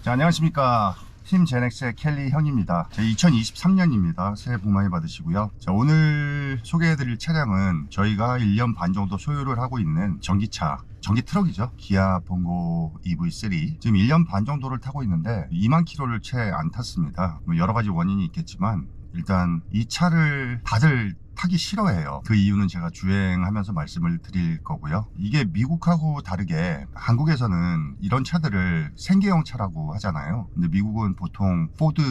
자, 안녕하십니까. 팀 제넥스의 켈리 형입니다. 2023년입니다. 새해 복 많이 받으시고요. 자, 오늘 소개해드릴 차량은 저희가 1년 반 정도 소유를 하고 있는 전기차, 전기 트럭이죠. 기아 봉고 EV3. 지금 1년 반 정도를 타고 있는데 2만 킬로를 채 안 탔습니다. 뭐 여러 가지 원인이 있겠지만 일단 이 차를 다들 타기 싫어해요. 그 이유는 제가 주행하면서 말씀을 드릴 거고요. 이게 미국하고 다르게 한국에서는 이런 차들을 생계형 차라고 하잖아요. 근데 미국은 보통 포드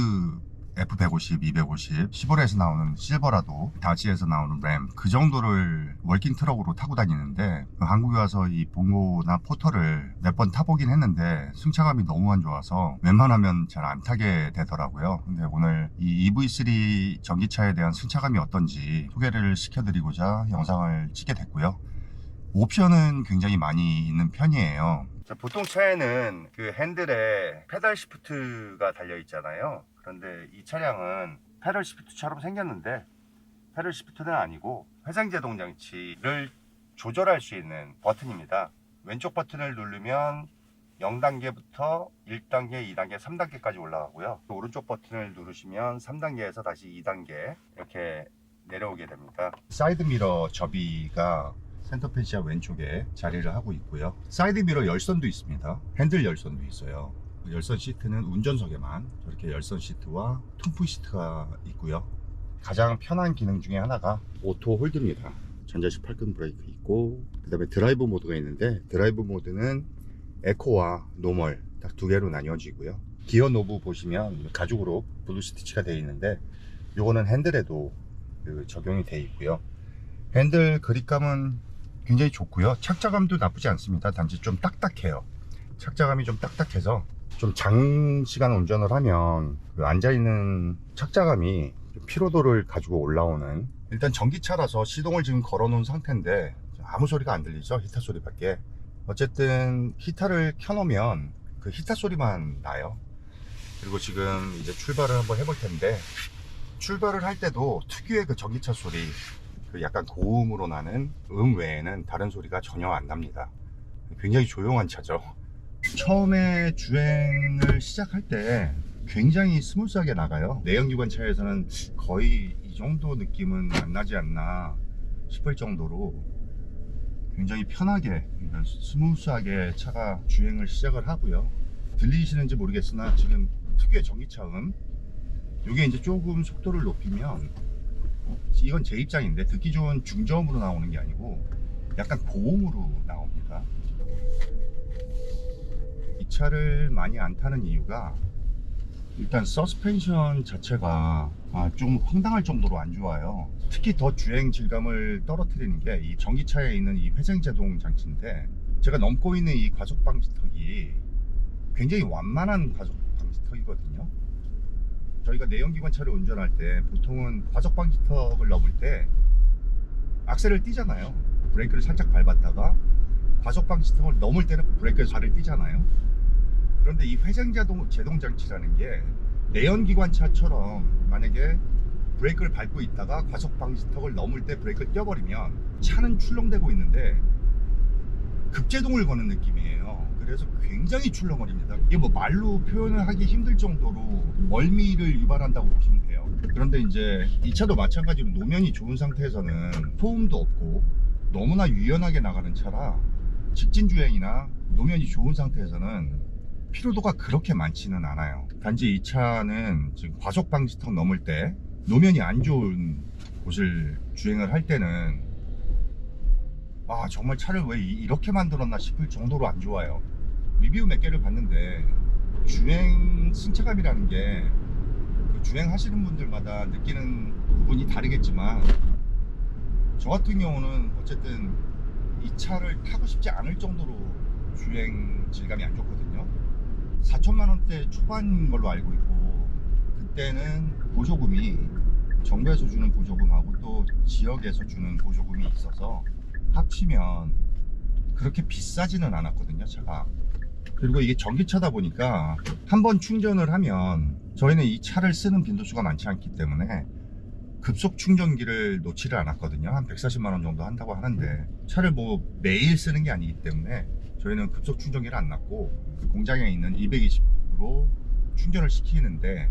F150, 250, 시보레에서 나오는 실버라도, 다지에서 나오는 램, 그 정도를 워킹 트럭으로 타고 다니는데, 한국에 와서 이 봉고나 포터를 몇 번 타보긴 했는데 승차감이 너무 안 좋아서 웬만하면 잘 안 타게 되더라고요. 근데 오늘 이 EV3 전기차에 대한 승차감이 어떤지 소개를 시켜드리고자 영상을 찍게 됐고요. 옵션은 굉장히 많이 있는 편이에요. 자, 보통 차에는 그 핸들에 페달 시프트가 달려 있잖아요. 그런데 이 차량은 페달 시프트처럼 생겼는데 페달 시프트는 아니고 회생제동 장치를 조절할 수 있는 버튼입니다. 왼쪽 버튼을 누르면 0단계부터 1단계, 2단계, 3단계까지 올라가고요. 오른쪽 버튼을 누르시면 3단계에서 다시 2단계 이렇게 내려오게 됩니다. 사이드 미러 접이가 센터 페시아 왼쪽에 자리를 하고 있고요. 사이드 미러 열선도 있습니다. 핸들 열선도 있어요. 열선 시트는 운전석에만 저렇게 열선 시트와 통풍 시트가 있고요. 가장 편한 기능 중에 하나가 오토 홀드입니다. 전자식 팔끈 브레이크 있고, 그 다음에 드라이브 모드가 있는데 드라이브 모드는 에코와 노멀 딱 두 개로 나뉘어지고요. 기어 노브 보시면 가죽으로 블루 스티치가 되어 있는데 요거는 핸들에도 적용이 되어 있고요. 핸들 그립감은 굉장히 좋고요. 착자감도 나쁘지 않습니다. 단지 좀 딱딱해요. 착자감이 좀 딱딱해서 좀 장시간 운전을 하면 그 앉아있는 착자감이 피로도를 가지고 올라오는, 일단 전기차라서 시동을 지금 걸어 놓은 상태인데 아무 소리가 안 들리죠. 히터 소리밖에. 어쨌든 히터를 켜놓으면 그 히터 소리만 나요. 그리고 지금 이제 출발을 한번 해볼 텐데, 출발을 할 때도 특유의 그 전기차 소리, 그 약간 고음으로 나는 외에는 다른 소리가 전혀 안 납니다. 굉장히 조용한 차죠. 처음에 주행을 시작할 때 굉장히 스무스하게 나가요. 내연기관 차에서는 거의 이 정도 느낌은 안 나지 않나 싶을 정도로 굉장히 편하게, 스무스하게 차가 주행을 시작을 하고요. 들리시는지 모르겠으나 지금 특유의 전기차음, 이게 이제 조금 속도를 높이면, 이건 제 입장인데 듣기 좋은 중저음으로 나오는 게 아니고 약간 고음으로 나옵니다. 이 차를 많이 안 타는 이유가 일단 서스펜션 자체가 좀 황당할 정도로 안 좋아요. 특히 더 주행 질감을 떨어뜨리는 게 이 전기차에 있는 이 회생제동 장치인데, 제가 넘고 있는 이 과속 방지턱이 굉장히 완만한 과속 방지턱이거든요. 저희가 내연기관 차를 운전할 때 보통은 과속 방지턱을 넘을 때 악셀을 띄잖아요. 브레이크를 살짝 밟았다가 과속 방지턱을 넘을 때는 브레이크에서 발을 띄잖아요. 그런데 이 회생제동 장치라는 게 내연기관 차처럼 만약에 브레이크를 밟고 있다가 과속 방지턱을 넘을 때 브레이크를 떼어버리면 차는 출렁대고 있는데 급제동을 거는 느낌이에요. 그래서 굉장히 출렁거립니다. 이게 뭐 말로 표현을 하기 힘들 정도로 멀미를 유발한다고 보시면 돼요. 그런데 이제 이 차도 마찬가지로 노면이 좋은 상태에서는 소음도 없고 너무나 유연하게 나가는 차라 직진 주행이나 노면이 좋은 상태에서는 피로도가 그렇게 많지는 않아요. 단지 이 차는 지금 과속 방지턱 넘을 때 노면이 안 좋은 곳을 주행을 할 때는 정말 차를 왜 이렇게 만들었나 싶을 정도로 안 좋아요. 리뷰 몇 개를 봤는데 주행 승차감이라는 게 주행하시는 분들마다 느끼는 부분이 다르겠지만, 저 같은 경우는 어쨌든 이 차를 타고 싶지 않을 정도로 주행 질감이 안 좋거든요. 4천만 원대 초반인 걸로 알고 있고, 그때는 보조금이 정부에서 주는 보조금하고 또 지역에서 주는 보조금이 있어서 합치면 그렇게 비싸지는 않았거든요, 차가. 그리고 이게 전기차다 보니까 한번 충전을 하면, 저희는 이 차를 쓰는 빈도수가 많지 않기 때문에 급속 충전기를 놓지를 않았거든요. 한 140만 원 정도 한다고 하는데, 차를 뭐 매일 쓰는 게 아니기 때문에 저희는 급속 충전기를 안 놨고 그 공장에 있는 220V 식으로 충전을 시키는데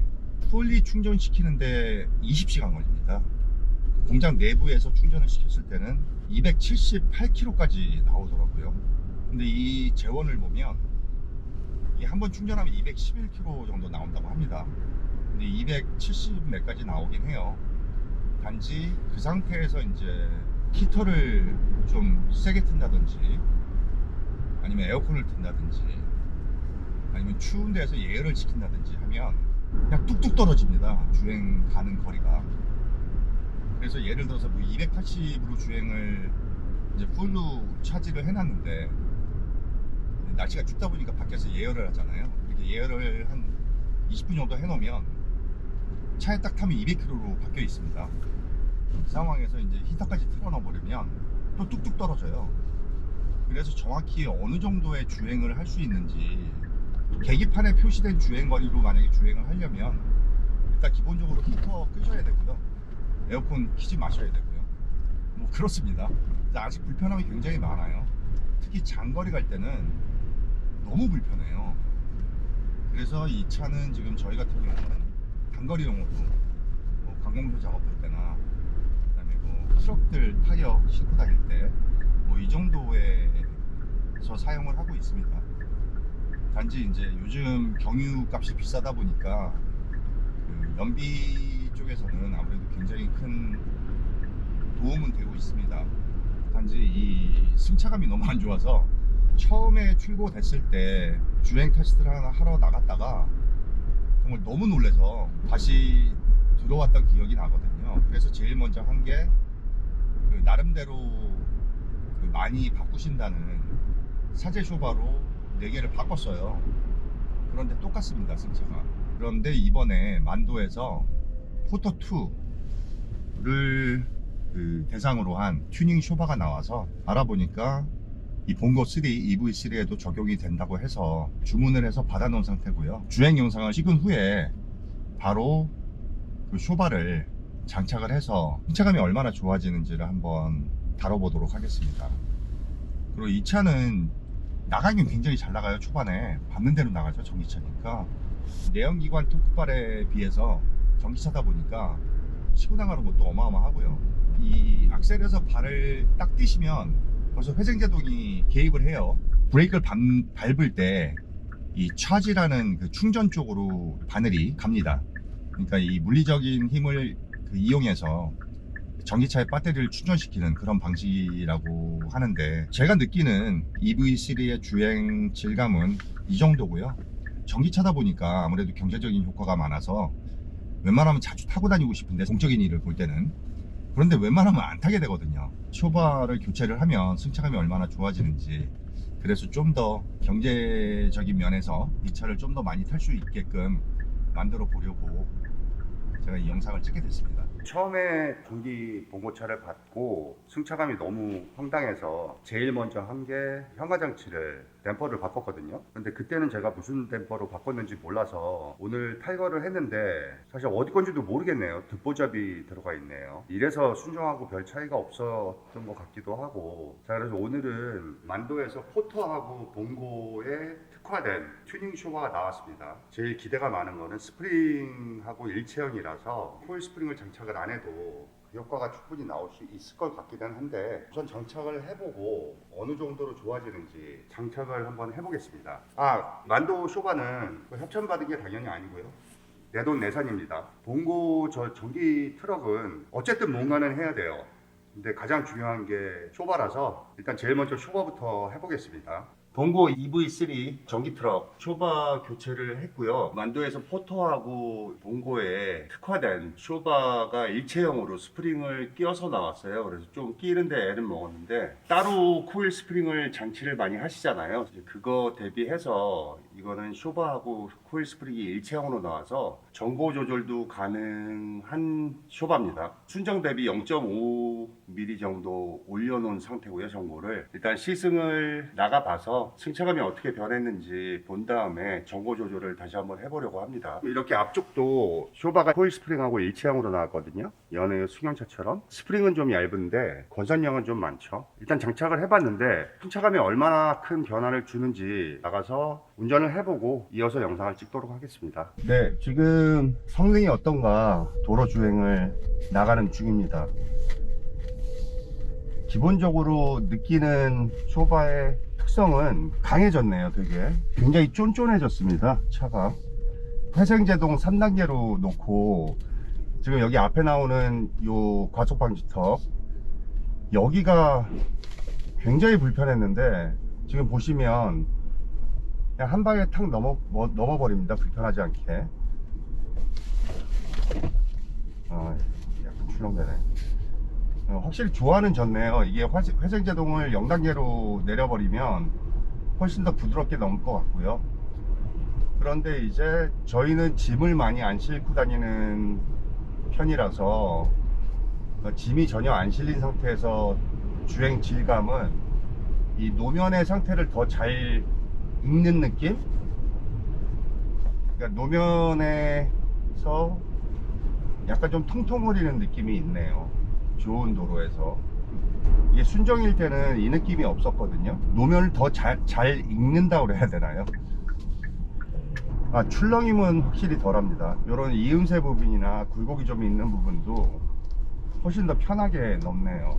풀리 충전시키는데 20시간 걸립니다. 공장 내부에서 충전을 시켰을 때는 278km까지 나오더라고요. 근데 이 재원을 보면 이게 한번 충전하면 211km 정도 나온다고 합니다. 근데 270 몇까지 나오긴 해요. 단지 그 상태에서 이제 히터를 좀 세게 튼다든지 아니면 에어컨을 튼다든지 아니면 추운 데서 예열을 시킨다든지 하면 그냥 뚝뚝 떨어집니다. 주행 가는 거리가. 그래서 예를 들어서 뭐 280으로 주행을 이제 풀로 차지를 해놨는데 날씨가 춥다 보니까 밖에서 예열을 하잖아요. 이렇게 예열을 한 20분 정도 해놓으면 차에 딱 타면 200km로 바뀌어 있습니다. 그 상황에서 이제 히터까지 틀어넣어 버리면 또 뚝뚝 떨어져요. 그래서 정확히 어느 정도의 주행을 할 수 있는지 계기판에 표시된 주행거리로 만약에 주행을 하려면 일단 기본적으로 히터 끄셔야 되고요. 에어컨 키지 마셔야 되고요. 뭐 그렇습니다. 아직 불편함이 굉장히 많아요. 특히 장거리 갈 때는 너무 불편해요. 그래서 이 차는 지금 저희 같은 경우는 단거리용으로 뭐 관공서 작업할 때나 그다음에 뭐 트럭들 타이어 싣고 다닐 때 뭐 이 정도에서 사용을 하고 있습니다. 단지 이제 요즘 경유 값이 비싸다 보니까 그 연비 쪽에서는 아무래도 굉장히 큰 도움은 되고 있습니다. 단지 이 승차감이 너무 안 좋아서 처음에 출고됐을 때 주행 테스트를 하러 나갔다가 정말 너무 놀라서 다시 들어왔던 기억이 나거든요. 그래서 제일 먼저 한 게 그 나름대로 그 많이 바꾸신다는 사제 쇼바로 4개를 바꿨어요. 그런데 똑같습니다, 승차가. 그런데 이번에 만도에서 포터2를 그 대상으로 한 튜닝 쇼바가 나와서 알아보니까 이 본거 3 EV3에도 적용이 된다고 해서 주문을 해서 받아놓은 상태고요. 주행 영상을 찍은 후에 바로 그 쇼바를 장착을 해서 승차감이 얼마나 좋아지는지를 한번 다뤄보도록 하겠습니다. 그리고 이 차는 나가긴 굉장히 잘 나가요. 초반에 밟는 대로 나가죠. 전기차니까. 내연기관 토크발에 비해서 전기차다 보니까 시고 나가는 것도 어마어마하고요. 이 악셀에서 발을 딱 띄시면 벌써 회생제동이 개입을 해요. 브레이크를 밟을 때 이 차지라는 그 충전 쪽으로 바늘이 갑니다. 그러니까 이 물리적인 힘을 그 이용해서 전기차의 배터리를 충전시키는 그런 방식이라고 하는데, 제가 느끼는 EV3의 주행 질감은 이 정도고요. 전기차다 보니까 아무래도 경제적인 효과가 많아서 웬만하면 자주 타고 다니고 싶은데, 공적인 일을 볼 때는. 그런데 웬만하면 안 타게 되거든요. 쇼바를 교체를 하면 승차감이 얼마나 좋아지는지, 그래서 좀 더 경제적인 면에서 이 차를 좀 더 많이 탈 수 있게끔 만들어 보려고 제가 이 영상을 찍게 됐습니다. 처음에 전기 봉고차를 받고 승차감이 너무 황당해서 제일 먼저 한 게 현가장치를 댐퍼를 바꿨거든요. 근데 그때는 제가 무슨 댐퍼로 바꿨는지 몰라서 오늘 탈거를 했는데 사실 어디 건지도 모르겠네요. 듣보잡이 들어가 있네요. 이래서 순정하고 별 차이가 없었던 것 같기도 하고. 자, 그래서 오늘은 만도에서 포터하고 봉고의 특화된 튜닝 쇼바가 나왔습니다. 제일 기대가 많은 거는 스프링하고 일체형이라서 코일 스프링을 장착을 안 해도 그 효과가 충분히 나올 수 있을 것 같기는 한데, 우선 장착을 해보고 어느 정도로 좋아지는지 장착을 한번 해보겠습니다. 만도 쇼바는 협찬받은 게 당연히 아니고요. 내돈 내산입니다. 봉고 저 전기 트럭은 어쨌든 뭔가는 해야 돼요. 근데 가장 중요한 게 쇼바라서 일단 제일 먼저 쇼바부터 해보겠습니다. 봉고 EV3 전기 트럭 쇼바 교체를 했고요. 만도에서 포터하고 봉고에 특화된 쇼바가 일체형으로 스프링을 끼워서 나왔어요. 그래서 좀 끼는데 애는 먹었는데, 따로 코일 스프링을 장치를 많이 하시잖아요. 그거 대비해서 이거는 쇼바하고 코일 스프링이 일체형으로 나와서 전고 조절도 가능한 쇼바입니다. 순정 대비 0.5mm 정도 올려놓은 상태고요. 전고를 일단 시승을 나가봐서 승차감이 어떻게 변했는지 본 다음에 전고 조절을 다시 한번 해보려고 합니다. 이렇게 앞쪽도 쇼바가 코일 스프링하고 일체형으로 나왔거든요. 연의 승용차처럼. 스프링은 좀 얇은데 권선량은 좀 많죠. 일단 장착을 해봤는데 승차감이 얼마나 큰 변화를 주는지 나가서 운전을 해보고 이어서 영상을 찍도록 하겠습니다. 네, 지금 성능이 어떤가 도로 주행을 나가는 중입니다. 기본적으로 느끼는 쇼바의 특성은 강해졌네요. 되게 굉장히 쫀쫀해졌습니다. 차가 회생제동 3단계로 놓고 지금 여기 앞에 나오는 요 과속 방지턱 여기가 굉장히 불편했는데 지금 보시면 그냥 한 방에 탁 넘어버립니다. 불편하지 않게. 약간 출렁대네. 확실히 좋아는 졌네요. 이게 회생제동을 0단계로 내려버리면 훨씬 더 부드럽게 넘을 것 같고요. 그런데 이제 저희는 짐을 많이 안 싣고 다니는 편이라서 짐이 전혀 안 실린 상태에서 주행 질감은 이 노면의 상태를 더 잘 읽는 느낌? 그러니까 노면에서 약간 좀 통통거리는 느낌이 있네요. 좋은 도로에서. 이게 순정일 때는 이 느낌이 없었거든요. 노면을 더 잘 읽는다고 그래야 되나요? 출렁임은 확실히 덜합니다. 이런 이음새 부분이나 굴곡이 좀 있는 부분도 훨씬 더 편하게 넘네요.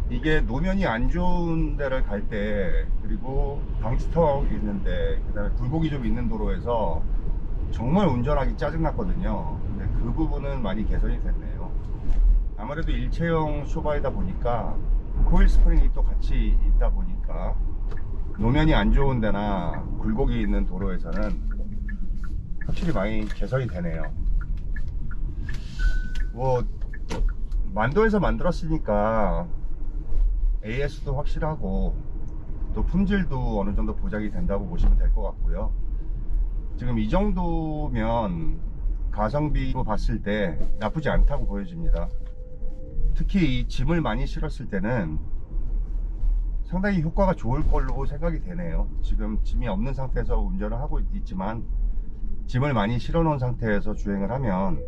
이게 노면이 안 좋은 데를 갈 때, 그리고 방지턱 있는데, 그 다음에 굴곡이 좀 있는 도로에서 정말 운전하기 짜증났거든요. 근데 그 부분은 많이 개선이 됐네요. 아무래도 일체형 쇼바이다 보니까 코일 스프링이 또 같이 있다 보니까 노면이 안 좋은 데나 굴곡이 있는 도로에서는 확실히 많이 개선이 되네요. 뭐 만도에서 만들었으니까 AS도 확실하고 또 품질도 어느 정도 보장이 된다고 보시면 될 것 같고요. 지금 이 정도면 가성비로 봤을 때 나쁘지 않다고 보여집니다. 특히 이 짐을 많이 실었을 때는 상당히 효과가 좋을 걸로 생각이 되네요. 지금 짐이 없는 상태에서 운전을 하고 있지만 짐을 많이 실어 놓은 상태에서 주행을 하면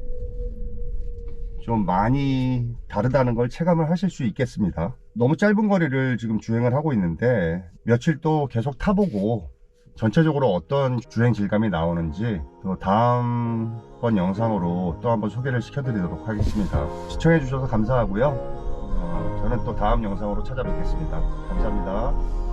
좀 많이 다르다는 걸 체감을 하실 수 있겠습니다. 너무 짧은 거리를 지금 주행을 하고 있는데 며칠 또 계속 타보고 전체적으로 어떤 주행 질감이 나오는지 또 다음번 영상으로 또 한번 소개를 시켜드리도록 하겠습니다. 시청해 주셔서 감사하고요. 저는 또 다음 영상으로 찾아뵙겠습니다. 감사합니다.